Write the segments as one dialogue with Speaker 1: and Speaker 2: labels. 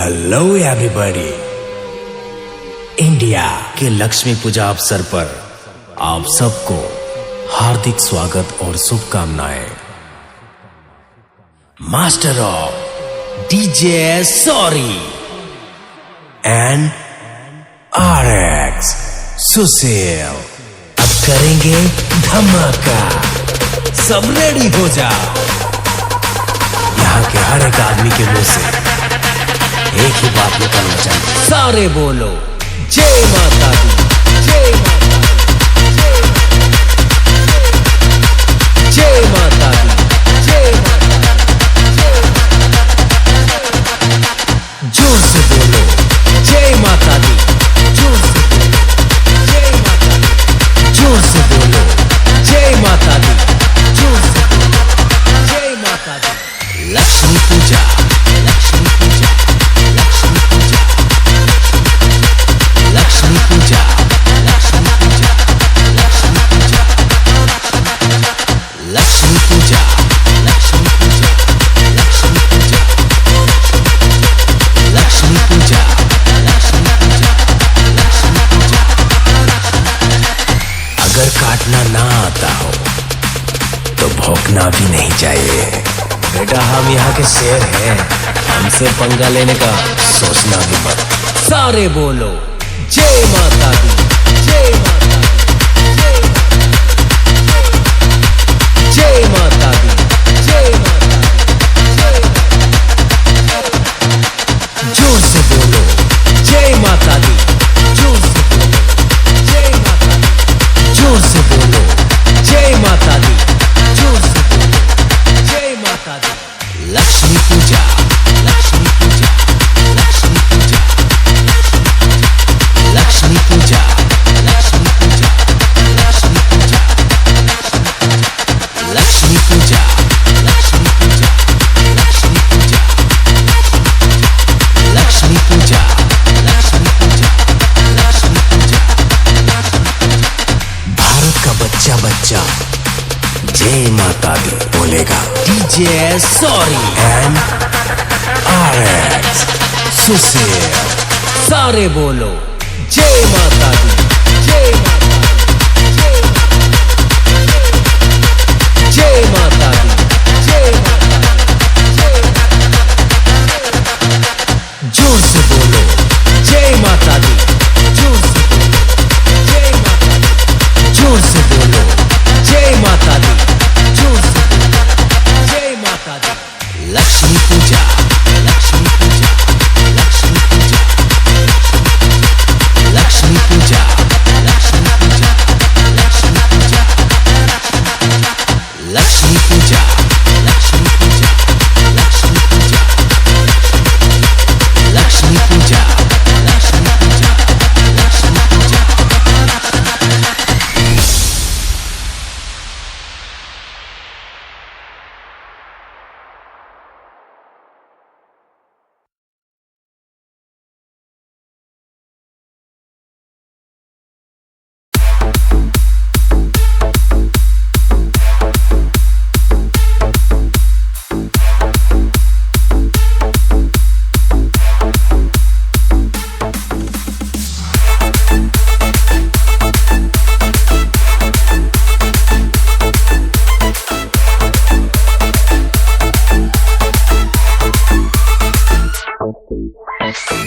Speaker 1: Hello everybody. India के लक्ष्मी पूजा अवसर पर आप सबको हार्दिक स्वागत और शुभकामनाएं। Master of DJ sorry and RX Sushil अब करेंगे धमाका। सब रेडी हो जाओ। यहाँ के हर एक आदमी के मुंह से एक ही बात निकलना चाहिए। सारे बोलो जय माता दी, जय माता दी, जय माता दी। जोर से बोलो जय माता दी, जोर से बोलो जय माता दी, जोर से बोलो जय माता दी, जोर से बोलो जय माता दी। लक्ष्मी पूजा, लक्ष्मी पूजा, लक्ष्मी पूजा, लक्ष्मी पूजा, लक्ष्मी पूजा, लक्ष्मी पूजा, लक्ष्मी पूजा, लक्ष्मी पूजा, लक्ष्मी पूजा, लक्ष्मी पूजा, लक्ष्मी पूजा, लक्ष्मी पूजा। अगर काटना ना आता हो तो भौंकना भी नहीं चाहिए। बेटा हम यहाँ के शेर हैं, हमसे पंगा लेने का सोचना भी मत। सारे बोलो जय माता दी, जय माता दी, जय माता दी, जय माता दी। जोर से बोलो जय माता दी, जोर से बोलो जय माता दी, जोर से बोलो जय माता दी, जोर से बोलो जय माता दी। लक्ष्मी पूजा, लक्ष्मी पूजा, लक्ष्मी पूजा, लक्ष्मी पूजा, लक्ष्मी पूजा, लक्ष्मी पूजा, लक्ष्मी पूजा, लक्ष्मी पूजा, लक्ष्मी पूजा, लक्ष्मी पूजा, लक्ष्मी पूजा, लक्ष्मी पूजा। भारत का बच्चा बच्चा जय माता दी बोलेगा। DJ sorry and RX Sushil सारे बोलो जय माता दी, जय माता दी, जय माता दी, जय माता दी। जोर से बोलो जय माता दी, जोर से बोलो जय माता दी, जोर से बोलो जय माता दी, जोर से बोलो जय माता दी। लक्ष्मी पूजा, लक्ष्मी पूजा, लक्ष्मी पूजा, लक्ष्मी पूजा, लक्ष्मी पूजा, लक्ष्मी पूजा, लक्ष्मी पूजा, लक्ष्मी पूजा, लक्ष्मी पूजा, लक्ष्मी पूजा, लक्ष्मी पूजा, लक्ष्मी पूजा।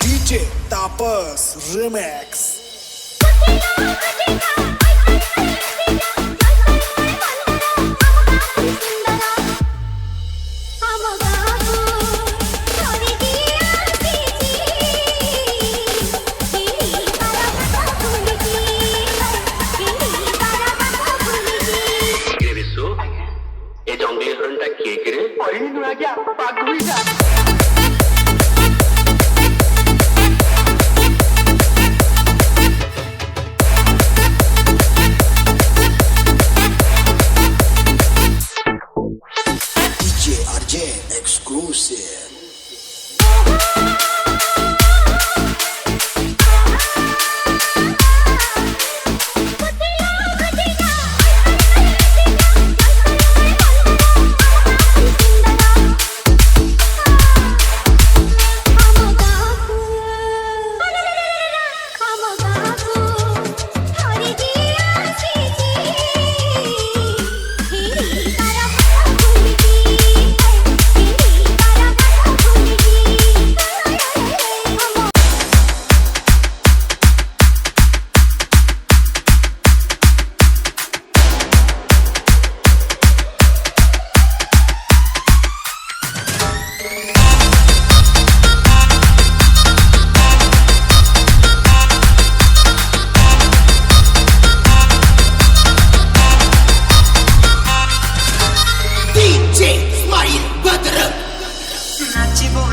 Speaker 2: DJ Tapas Remix.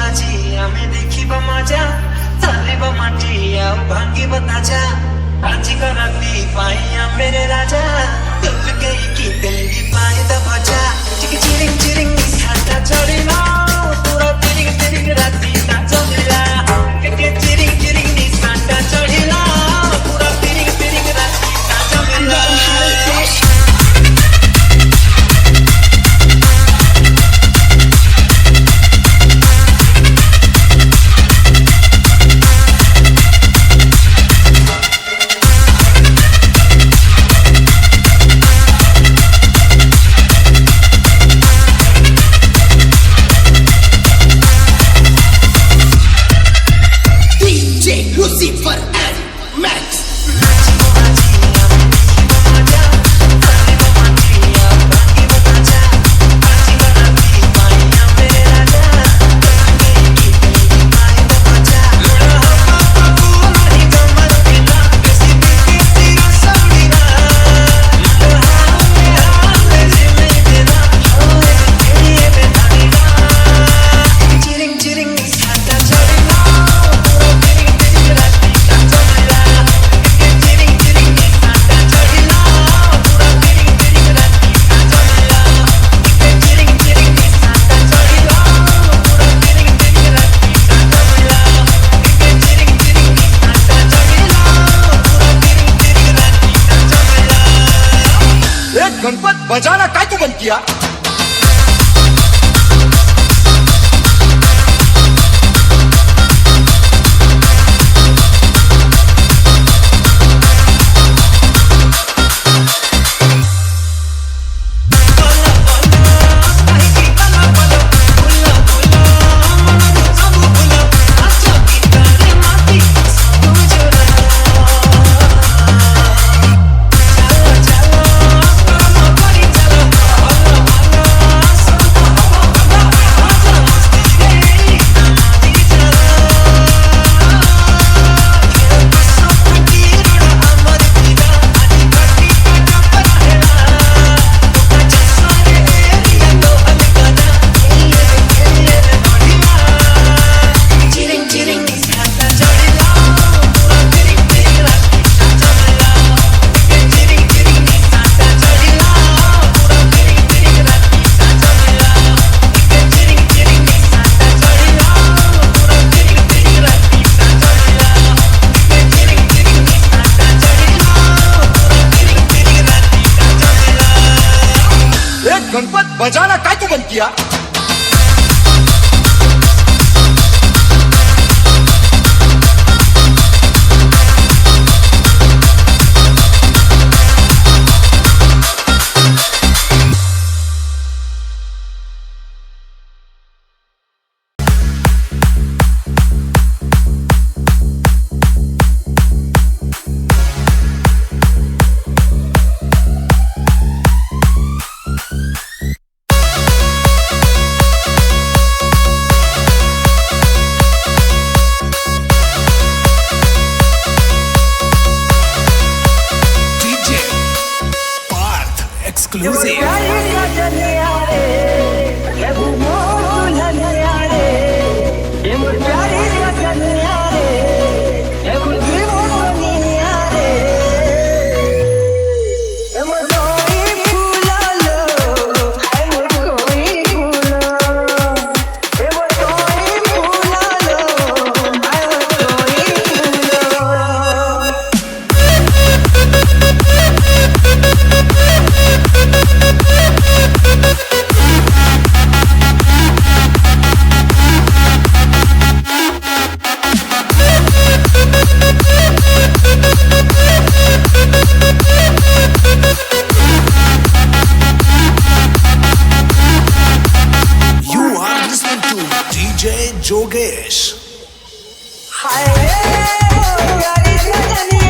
Speaker 3: আজি আমি দেখিব মজা চালিব মাটি ଆଉ ভাঙিব তাজা ଆଜିକ ରାତି ପାଇଁ ଆମେରେ ରାଜା ତୁଲ କେଇକି ତେଲି ପାଇଁ ତ ଭଜା ଟିକେ ଚିରିଂ ଚିରିଂ ନିଶାଟା ଚଳିଲା ପୁରା ତିରିଂ ତିରିଂ ରାତିଟା ଚଳିଲା ଟିକେ ଚିରିଂ ଚିରିଂ ନିଶାଟା ଚଳିଲା ପୁରା ତିରିଂ ତିରିଂ ରାତିଟା ଚଳିଲା
Speaker 2: Lucifer and Max.
Speaker 4: गणपत बजाना काय तू बंद किया गणपत बजाना काय तू बंद किया
Speaker 2: Jogesh.
Speaker 3: हाय रे प्यारी सजनी